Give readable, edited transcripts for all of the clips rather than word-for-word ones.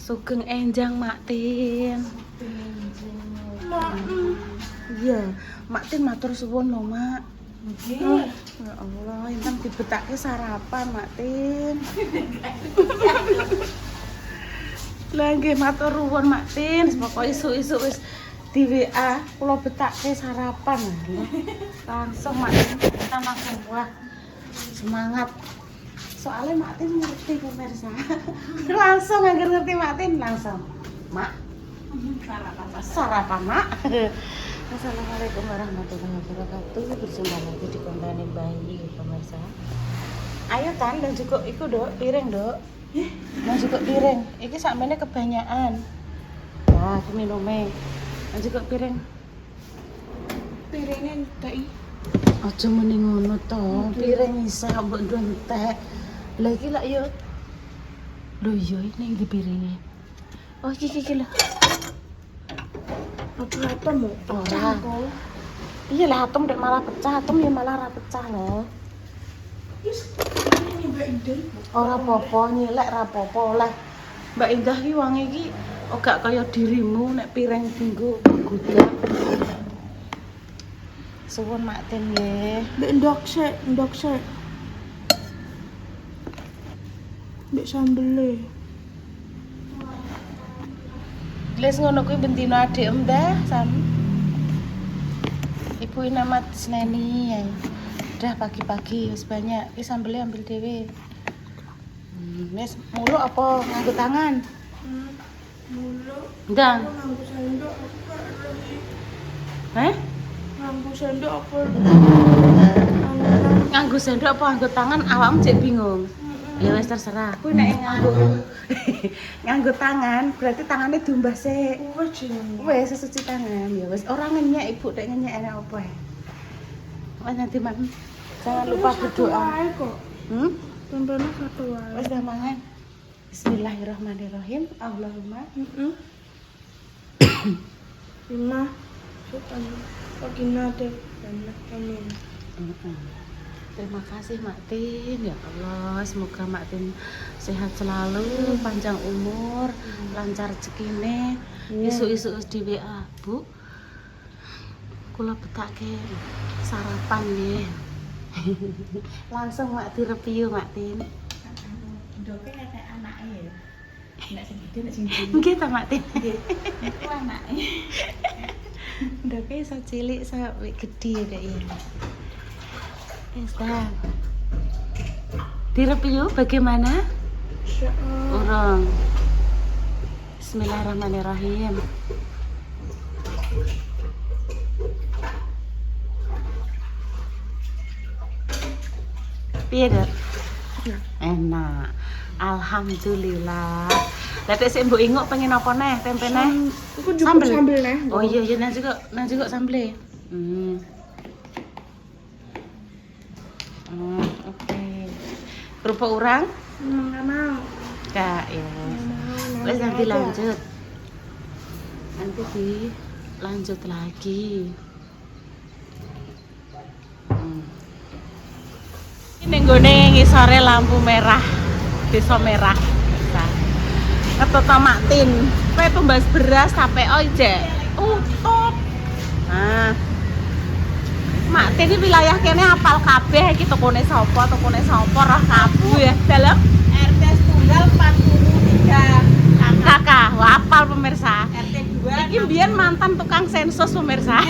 Sugeng enjang Mak Tin. Iya, Mak Tin matur suwun lho, Mak. Nggih. Ya Allah, intan dibetake sarapan, Mak Tin. Lah nggih matur nuwun Mak Tin, pokoke isuk-isuk wis di WA kula betake sarapan. Langsung Mak Tin kita langsung wah semangat. Soalnya Mak Tin ngerti pemirsa. Langsung anggar ngerti Mak Tin langsung. Mak, sarapan Mak. Assalamualaikum warahmatullahi wabarakatuh. Berjumpa lagi di konten bayi pemirsa. Ayo kan dan juga iku Dok, piring Dok. Dan juga piring. Iki sakmene kebanyakan. Nah, iki minume. Dan juga piring. Piringnya entek. Aja muni ngono to. Piring isa mbok entek. Lah iki lak yo. Lho yo ini iki piringe. Oh iki lho. Apa mau Ora. Iya lah atom dek malah pecah, atom ya malah ra pecah lho. Wis ini Mbak Indah. Ora apa-apa nyilek ra apa-apa lah. Mbak Indah ki wong iki ora kaya dirimu nek piring dinggo gudak. Suwun Mak Tin nggih. Mbak ndok sik. Mbak sambele. Les ngono kuwi bentino adhem dah sam. Ibu nama Tisneni ya. Udah pagi-pagi wis banyak. Ki sambele ambil dhewe. Wis mulu apa nganggo tangan? Mulu. Ndang. Nganggo sendok apa lagi? Heh? Nganggo sendok apa? Nganggo sendok apa nganggo tangan awakmu cek bingung. Ya wis terserah. Kuwi nek nganggo tangan, berarti tangannya diumbah sik. Wes jenenge. Wes sesuci tangan. Ya wis ora ngenyek Ibu nek ngenyek enak apa ya. Wes nanti Man. Jangan lupa berdoa. Wae kok. Tontonnya satu wae. Wes dah mangan. Bismillahirrahmanirrahim. Allahumma. Lima. Sukan. Pagina deh. Amin. Terima kasih Mak Tin, ya Allah, semoga Mak Tin sehat selalu, panjang umur, lancar rezekine. Isuk-isuk di WA, Bu. Kula betake sarapan nggih. Langsung Mak direview Mak Tin. Ndoke kayak anake ya. Nek sing gede nek sing cilik. Nggih ta Mak Tin. Iku anake. Ndoke iso cilik sampai gede dek ya. Wis dah. Direview bagaimana? Urung. Bismillahirrahmanirrahim. Piye, Dok? Enak. Alhamdulillah. Lah tek sik mbok inguk pengen apa neh? Tempe neh? Iku cukup sambel neh. Oh iya nang juga sambel. Oke. Kerupuk urang? Enggak mau. Kak, ya. Wes nanti lanjut. Nanti dilanjut lagi. Ini nggone ngisore lampu merah. Desa Merah. Ketota Mak Tin. Kowe tumbas beras TPO ijek. Utup. Nah. Mak Tin iki wilayah kene apal kabeh iki tokone sapa roh kabeh. Dalem RT tunggal 43. Kakak, wah apal pemirsa. RT 2. Iki mbiyen mantan tukang sensus pemirsa.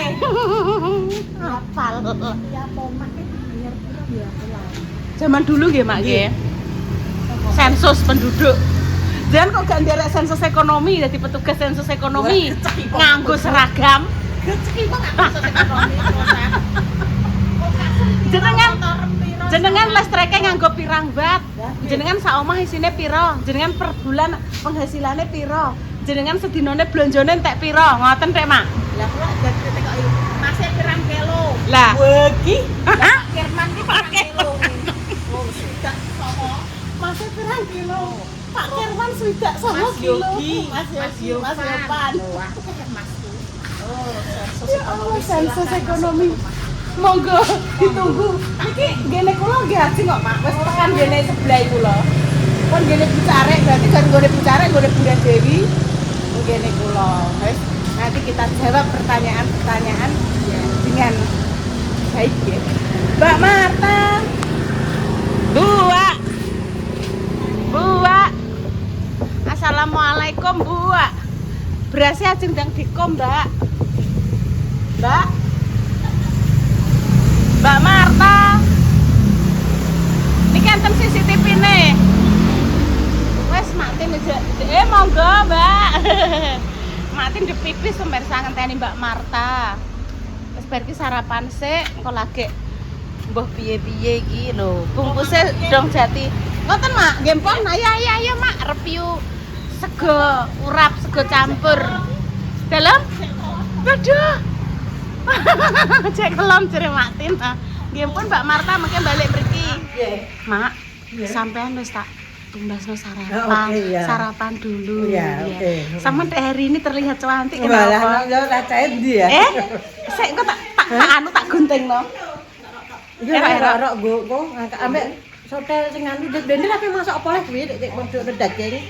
Apal. Ya pomak iki biar pira ya pulang. Zaman dulu nggih Mak nggih. Sensus penduduk. Jangan kok gak nderek sensus ekonomi jadi petugas sensus ekonomi nganggo seragam. Rezeki kok gak bisa ekonomi. Jenengan listrike nganggo pirang watt. Jenengan sak omah isine pira? Jenengan per bulan penghasilannya pira? Jenengan sedinane blonjone entek pira? Ngoten rek Mak. Lah kok dadi kok masih pirang kilo. Lah, Wegi. Hah? Kirman ki pirang kilo. Oh, sudah sama. masih pirang kilo? Pak Kirwan swidak sama kilo. Mas Yopan. Wah, Mas. Oh, Ya Allah, sensus ekonomi. Monggo ditunggu. Iki ngene kula nggih haji kok, Pak. Wis tekan ngene sebelah kula. pun gini bucarek, berarti kan gue bucarek, gue Bunda Dewi. Gini kula. Wes, nanti kita jawab pertanyaan-pertanyaan dengan baik ya. Mbak Marta. Buak. Assalamualaikum, Buak. Berasnya ajeng ndang dikom, Mbak. Mbak Marta. Niki enten CCTV nih. Wes Matin aja. Monggo, Mbak. Matin di pipis pemirsa ngenteni Mbak Marta. Wes bar ki sarapan sik, engko lagi mbah piye-piye iki lho. Bungkuse dong jati. Ngoten, Mak. Nggih pun. Ayo, Mak. Review sego urap, sego campur. Dalam? Waduh. Cek kelom jere Matin. Nggih pun Mbak Marta mengke balik mriki. Nggih. Mak, Nggih. sampean wis tak tumbasno sarapan. Oh, oke, ya. Sarapan dulu. Iya, oke. Sampean hari ini terlihat cantik Malah kenapa? yo racae ndi ya? Sik kok tak anu tak guntingno. Iki ora nggo ambek sotel sing anu dene tapi masak apa lek kuwi nek mondok daging.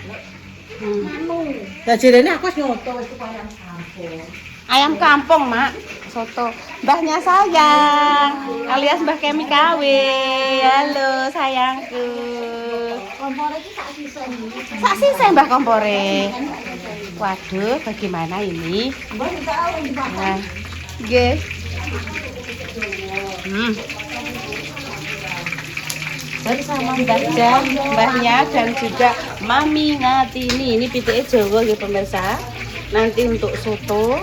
Anu. Lah jerene aku wis nyoto wis ayam kampung. Ayam kampung, Mak. Soto. Mbahnya sayang, alias Mbah Kemi KW. Halo, sayangku. Kompor iki sak sisen. Sak sisa Mbah kompore. Waduh, bagaimana ini? Nah, nggih. Bersama mbahnya dan juga Mami Ngatini. Ini pitike Jawa nggih pemirsa. Nanti untuk soto,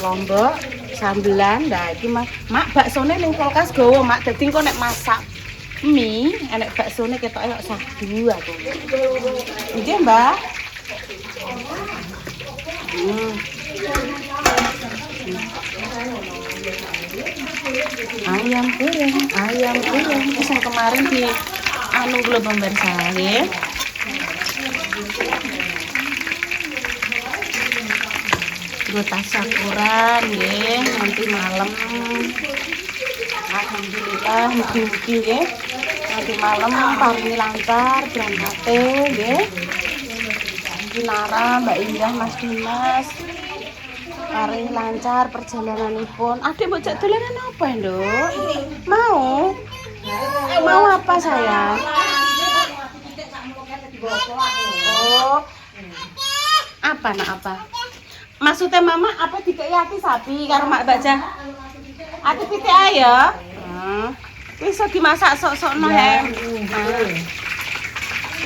lombok, sambelan, nah iki mak baksone ning kulkas gawa, Mak. Dadi engko nek masak mie, enek baksone ketoke kok sadu aku. Nggih, Mbak. Ayam goreng. Wis yang kemarin di anu kula pemirsa nggih. Gue tasyakuran nggih nanti malam. Alhamdulillah mugi-mugi nggih. Nanti malam paringi lancar berangkate nggih. Kinara Mbak Indah, Mas Dimas. Paringi lancar perjalananipun. Adik mbok jak dolanan apa, Nduk? Mau? Mau apa sayang? Oh. Apa nak apa? Maksudnya mama apa dikei ati sapi karo mak baca? Ati pitik ayo. Iso dimasak sok-sokno ya.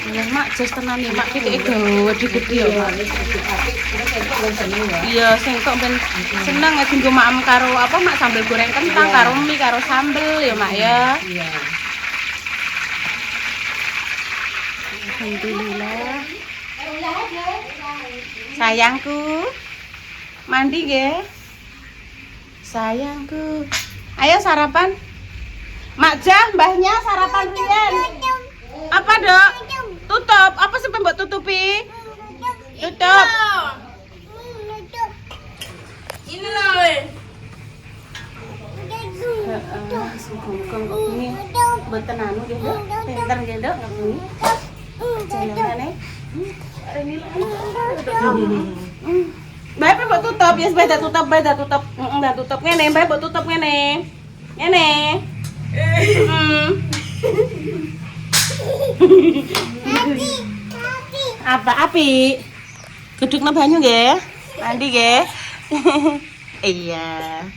Ya mak jes tenan ya mak pitike gede-gede ya mak. Iya sing kok ben seneng ya dienggo maem karo apa mak sambel goreng kentang karo mie karo sambel ya mak ya. Iya. Alhamdulillah. Sayangku. Mandi nggih. Sayangku. Ayo sarapan. Mak Jah, mbahnya sarapan riyen. Apa, Dok? Tutup. Apa sampe mbok tutupi? Tutup. Ini lho. Heeh, sungguh-sungguh kok ini mboten anu nggih, Dok. Pinter nggih, Dok. Jalanane. Ini lho. Mbak mbok tutup, ya mbak tutup, mbak tutup. Mbak tutup ngene, mbak mbok tutup ngene. Ngene. Apa api? Gedukna banyu nggih. Mandi nggih. Iya.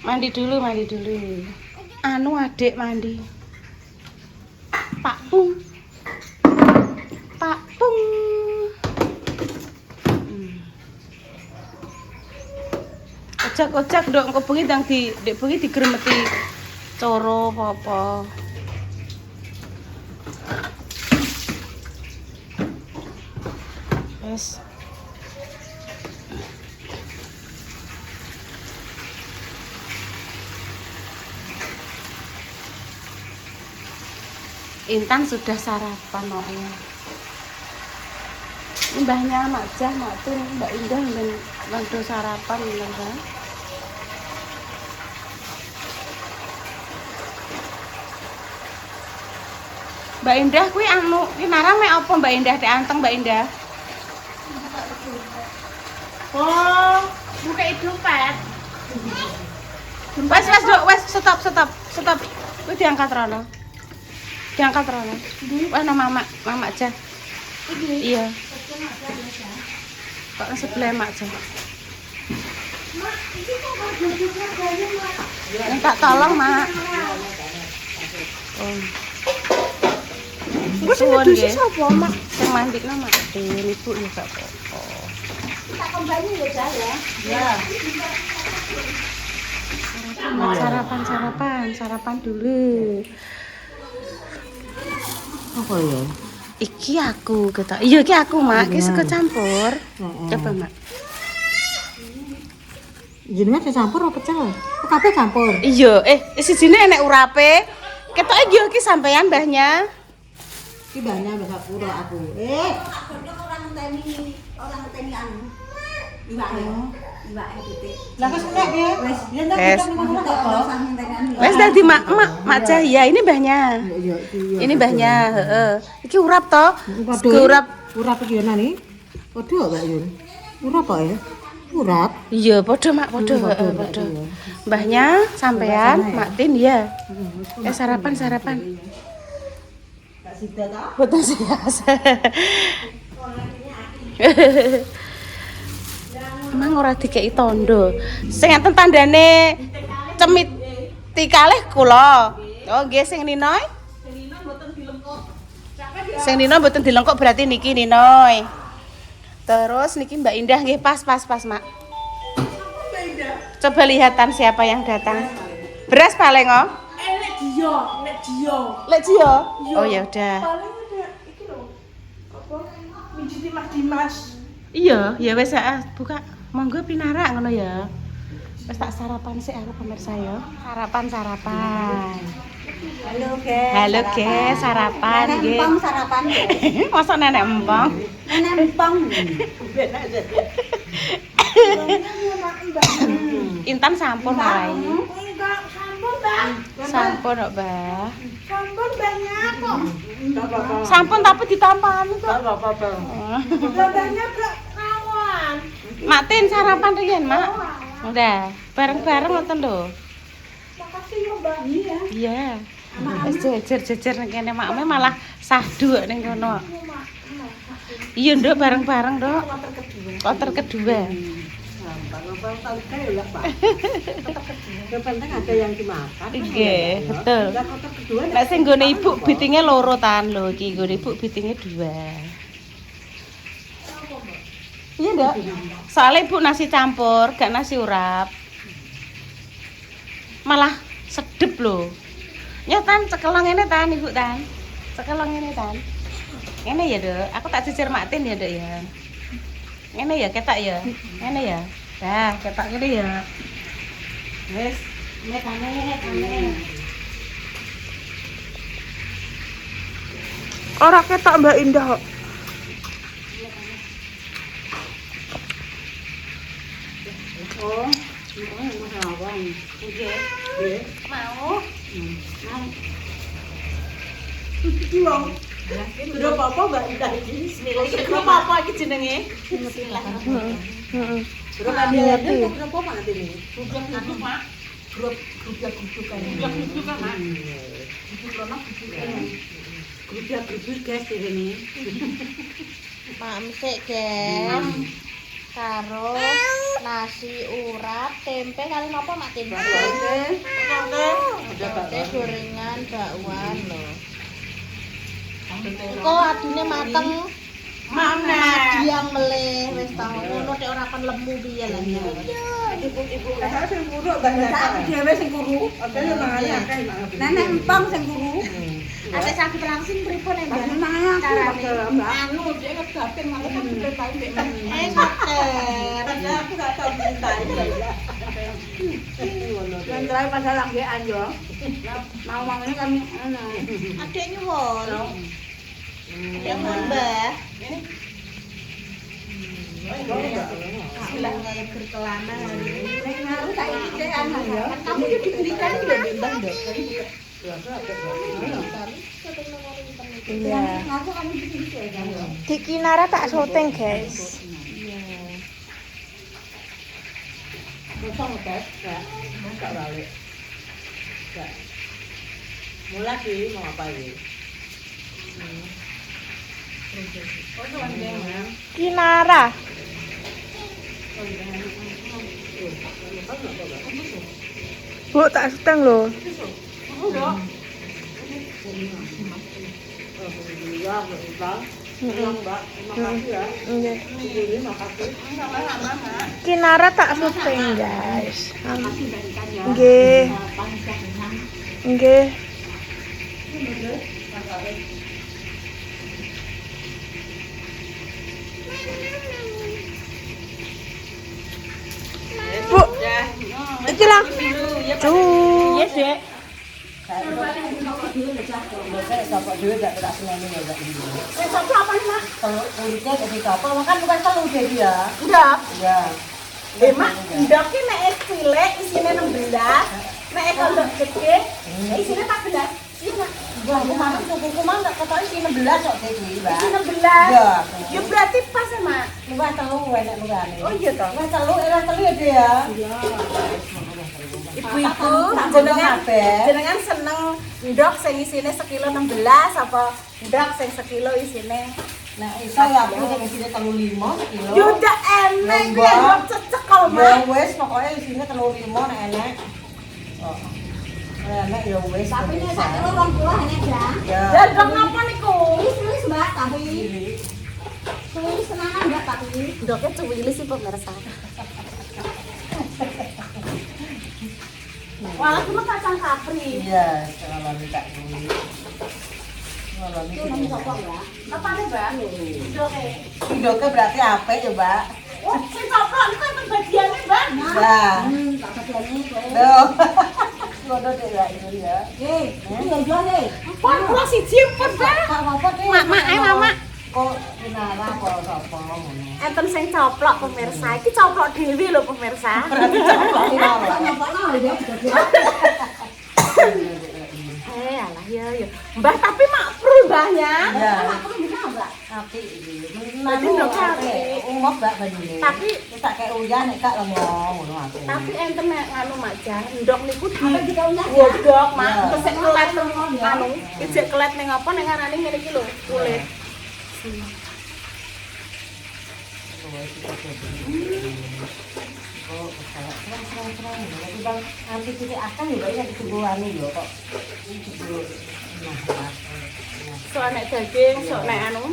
Mandi dulu. Anu adik mandi. Pak Pung. Ojak dok engko bengi ndang dek bengi digremeti coro apa. Wes. Intan sudah sarapan ya. Mbahnya Mak Jah, Mak Tun, Mbak Indah dan bantu sarapan kan. Mbak Indah kuwi anu, ki narang mek apa Mbak Indah teh anteng Mbak Indah? Oh, buka dompet. Wes, stop. Kuwi diangkat rono. Wah, mama aja. Iya. Kok nang sebelah mak aja. Minta tolong, Mak. Oh. Wis ngedusi sapa, Mak? Sing mandikno Mak. Ibu ya gak apa-apa. Tak kembali ya, Jal ya. Ya. Sarapan dulu. Apa ya? Iki aku ketok. Iya iki aku, Mak. Iki sego campur. Coba, Mak. Jenengan dicampur apa pecel? Kabeh campur. Iya, sijine enek urape. Ketoke yo iki sampean mbahnya. Iki banyak Mbak Sapura aku. Orang ngenteni anu. Iwake titik. Lah kok enek ya? Wes, ya ndak Wes. ngono kok. Wes dadi mak Cahya, ini mbahnya. Iya, iki. Ini mbahnya, heeh. Iki urap to? Padha Urap. Urap iki ana nih. Padha Mbak Yun. Urap kok ya? Urap. Iya, padha Mak, padha. Mbahnya sampean, Mak Tin ya. Sarapan. Tak sida ta? Betul sih. Emang ora dikeki tondo. Sing enten tandane cemit kalih kula. Oh, nggih sing Ninoy. Sing Nino mboten dilengkok berarti niki Ninoy. Terus niki Mbak Indah nggih pas Mak. Coba lihatan siapa yang datang. Beras paling oh. Lek Dio. Lek Cio. Oh ya udah. Paling ada iki lho. Apa? Mijiti Mas Dimas. Iya, ya wes buka. Monggo pinarak ngono ya. Wes tak sarapan sih aku pemirsa ya. Sarapan. Halo guys, sarapan nggih. Empang sarapan. Masa nenek empang? Nenek empang. Intan sampun marai. Enggak, sampun, Bang. Sampun kok, Mbah. Sampun banyak kok. Sampun tapi ditampani kok. Banyak gak kawan. Mak Tin sarapan riyen, Mak. Udah, bareng-bareng ngoten lho. Makasih ya, Mbak. Iya. Iya. Wis jejer ning kene makme malah sahdu ning kono. Iya, Nduk, bareng-bareng, Nduk. Kloter kedua. Yang penting ada yang dimakan. Nggih, betul. Lah kotor kedua. Nek sing nggone ibu bitinge loro tan lho, iki nggone ibu bitinge 2. Iya, Nduk. Soalnya ibu nasi campur, gak nasi urap. Malah sedep lho. Ya tan, cekelong ini tan, Ibu tan. Cekelong ini tan. Ini ya, Dok. Aku tak jejer Mak Tin ya, Dok ya. Ini ya, ketak ya. Ini ya. Dah, ketak gini ya. Wes, ini kane. Ora ketok Mbak Indah kok. Oh, ini masalah. Nggih. Nggih. Mau? Udah apa-apa Mbak Indah iki. Bismillah. Iki grup apa iki jenenge? Bismillah. Grup ngerti. Grup apa nanti ini? Grup Mak. Grup grup-grup kan. Grup Mak. Grup guys ini. Mak mesik, guys. Karo nasi urap, tempe kali napa Mak Tin? Tempe gorengan bakwan lho. Kok adune mateng. Madi yang meleh wis tau ngono nek ora kon lemu piye lah. Ibu-ibu lah sing buruk banyak. Aku dhewe sing kuru. Oke yo mangane akeh. Nenek empang sing guru. Ada sakit langsung pripun ya, Mbak? Carane. Anu dia ngegatin malah kan dibetain mbek men. Ngoten. Aku gak tau dimintai. Yang terakhir masalah ngean yo. Mau ini kami ana. Adek nyuwun. Ya mon, Mbah. Bismillah kayak berkelana hari ini. Nek ngaru saiki dhek ana ya. Kamu yo diberikan lho Mbak, Nduk. Iya. Aku kamu gitu aja ya. Di Kinara tak syuting, guys. Kosong tes, enggak. Enggak balik. Enggak. Mulai sih mau apa ini? Kinara. Bu, tak syuting loh. Iya. Kinara tak syuting, guys. Nggih. Nggih. Bu, iki lah. Duh. Iya, Dek. Dapat duit enggak tak seneng ya enggak. Satu apa nih, Mak? Kalau kulitnya jadi kapal, makan bukan telur dia dia. Udah. Ya. Mak, ndoknya nek cilik isine 16. Nek kondok gede, isine 14. Iya, Mak. Wah, kemana sukuku mah enggak ketoknya sih 16 kok iki, Mbak. Isine 16. Iya. Ya berarti pas ya, Mak. Luwih telur enak lurane. Oh iya toh. Luwih telur era telur ya dia. Ibu-ibu kabeh. jenengan seneng ndok sing isine sekilo 16 apa ndok sing sekilo isine? Nah, iso ya aku sing isine telur 5 kilo. Yo udah enek Nambah. ya ndok cecekol, Ya Mak. wis pokoknya isine telur 5 nek enek. Oh. Enek ya wis. Tapi nek sak kilo 20 hanya ya. Ya. Ya ndok napa niku? Tulis Mbak, tapi tulis senangan Mbak tapi. Ndoknya cuwili sih pemirsa. Walah cuma kacang kapri. Iya, kalau minta duit. Kalau Itu nang minta. sopok ya. Apa nih, Mbak? Ndoknya. Indoknya berarti apa ya, Mbak? Oh, sing coplok niku enten bagiane, Mbak. Nah. Tak pedani kowe. Loh. Ngono deh lah itu ya. Iya yo deh. Pon kula siji pun, Mbak. Kak apa deh? Mak, Mama. Kok kenara apa sapa ngono. Enten sing coplok pemirsa. Iki coplok dhewe lho pemirsa. Berarti coplok kenara. Apa ya? Alah ya. Mbah tapi mak pru mbahnya. Ya. Aku bisa Mbak. Api iki. Tadi ndok apik. Umop Mbak banyune. Tapi wis tak kek uyan nek gak lengo ngono aku. tapi enten nek nganu Mak Jan, ndok niku di Apa kita unyah ya? godhog Mak, Ya. terus sik kelet anu, ijek kelet ning apa ning ngarani ngene iki lho, kulit. Oh, terang. Jadi bang, nanti titik akan ya, Mbak, yang disembuhani ya kok. Sok nek daging, sok nek anu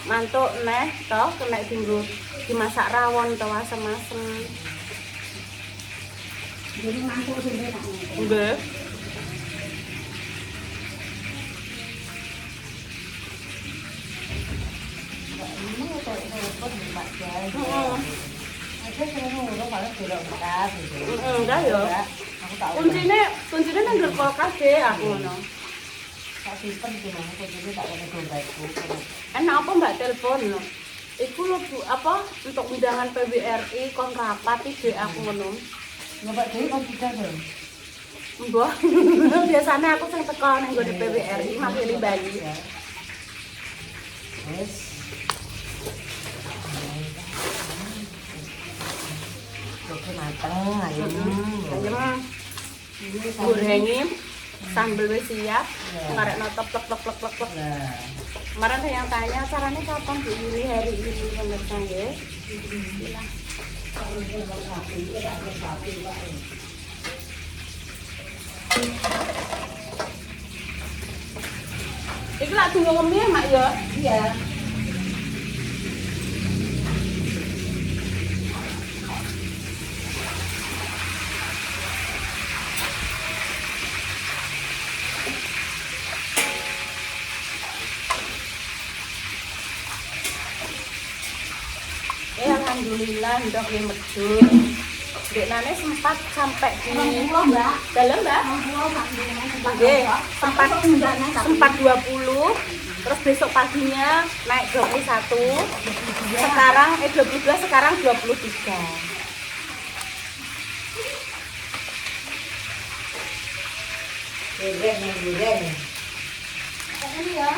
mantuk neh toh kena dienggo dimasak rawon to asem-asem. Jadi mantuk sing enak. Nggih. Enggak ya. Kuncine nang ngger kulkas deh aku ngono. Tak simpen iki mah kuncine tak kene dompetku. Enak apa Mbak telepon lho. Iku lho Bu, apa untuk undangan PBRI kon rapat ide aku ngono. Nyoba dhewe kon tidak lho. Mbah. Biasanya aku sing teko nang nggone PBRI makili Bali. Wis. Oke mateng ayam. Ayam gorengi sambel wis siap. Karek notop plek. Nah, Kemarin ada yang tanya caranya kapan Bu Yuli hari ini pemirsa nggih. Iki lak tunggu ngemi Mak ya. iya. Alhamdulillah ndok yang medhun. Deknane sempat sampai di Mbak. dalam Mbak. Nggih, sempat 20. Terus besok paginya naik 21. Sekarang 22, sekarang 23. Goreng. ini ya.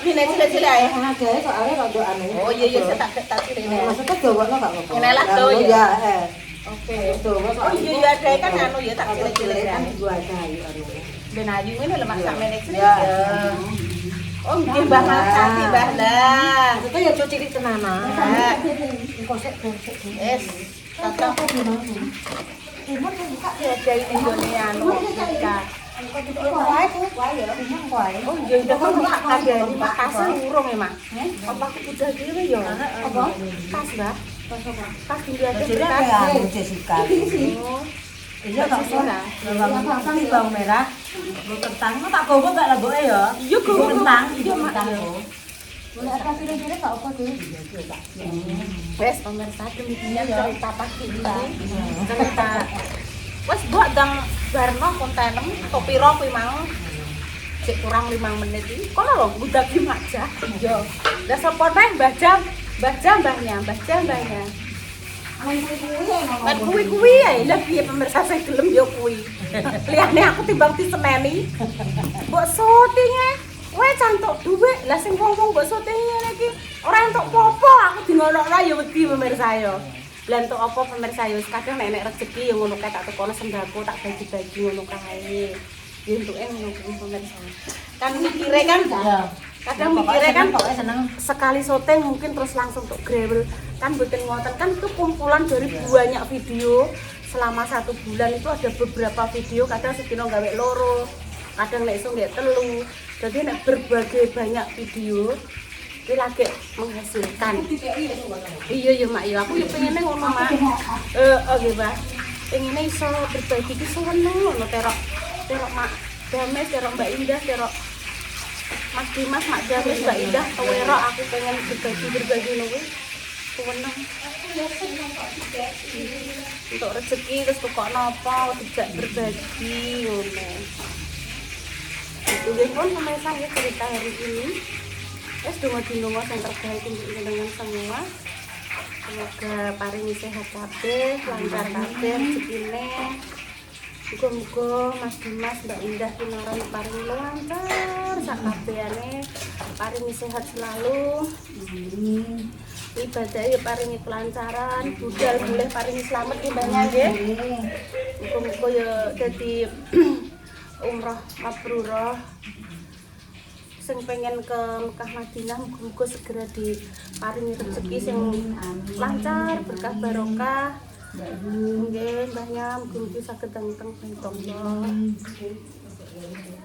Ini cilik-cilik ae. Ada soalnya rada anu. Oh iya saya tak cilik. Maksudnya Jawa enggak apa-apa. Ini lah tuh ya. Ya, Oke. Jawa Oh iya ada kan anu ya tak cilik-cilik kan kan. gua ada anu. Ben ayu ini lemak sak meneh cilik. Ya. Oh nggih Mbah makasih Mbah lah. Maksudnya ya cuci di tenanan. Kok sik Es. Kata ya dari Indonesia anu nikah. Wae tuh, wae ya. Oh iya udah kan tak kagani Makassar urung ya, Mak. Apa aku udah dhewe ya? Apa? Tas, Mbak. Tas tinggal aja Jadi tas. apa ya Jessica? Iya tak ora. Bawang di bawang merah. Bawang kentang tak gowo gak leboke ya? Iya gowo kentang. Iya Mak. Boleh apa kira-kira gak apa tuh? Wes pemirsa demikian cerita pagi ini. Cerita. Wes mbok dang barno kontenem topiro kuwi mau. Sik kurang 5 menit iki. Kono lho budak ki aja. Iya. Lah sapa neh Mbah Jam? Mbah Jam mbahnya. Kan kuwi ya, lah piye pemirsa saya gelem yo kuwi. Liyane aku timbang diseneni. Mbok syuting e. Weh cantuk dhuwit. Lah sing wong-wong mbok syuting ngene iki ora entuk apa-apa, aku dingonokno ya wedi pemirsa yo. Lah entuk apa pemirsa yo, kadang nek rezeki yo ngono kae tak tekono sembako tak bagi-bagi ngono kae. Yo entuke ngono pemirsa. Kan mikire kan kadang mikire kan pokoknya seneng. sekali syuting mungkin terus langsung untuk gravel kan bukan ngoten kan itu kumpulan dari banyak video selama 1 bulan itu ada beberapa video kadang sedina gawe loro kadang nek iso nggak telu jadi nek berbagai banyak video itu lagi menghasilkan iya Mak ya aku ya pengennya ngono Mak oke Mbak pengennya iso berbagi ki seneng ngono terok Mak Dames terok Mbak Indah terok Mas Dimas, Mak Damis, Mbak Indah, Tawero, aku pengen berbagi nuwi. Kuweneng. Untuk rezeki terus tukok napa tidak berbagi ngono. Itu nggih pun pemirsa ya cerita hari ini. Wes donga-donga sing terbaik untuk jenengan semua. Semoga paringi sehat kabeh, lancar kabeh rezekine. Muga-muga Mas Dimas, Mbak Indah kinaran paring lancar sak kabehane, paringi sehat selalu. Ibadah ya paringi kelancaran, budal boleh paringi selamat ya Mbak nggih. Muga-muga ya dadi umrah mabrurah. Sing pengen ke Mekah Madinah muga-muga segera diparingi rezeki sing lancar, berkah barokah. Nggih, mbahnya mugi-mugi saged teng-teng Allah.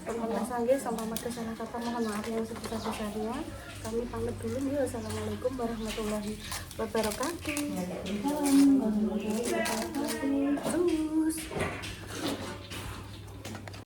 Pemirsa nggih sampai mata salah kata mohon maaf yang sebesar-besarnya. Kami pamit dulu ya. Assalamualaikum warahmatullahi wabarakatuh.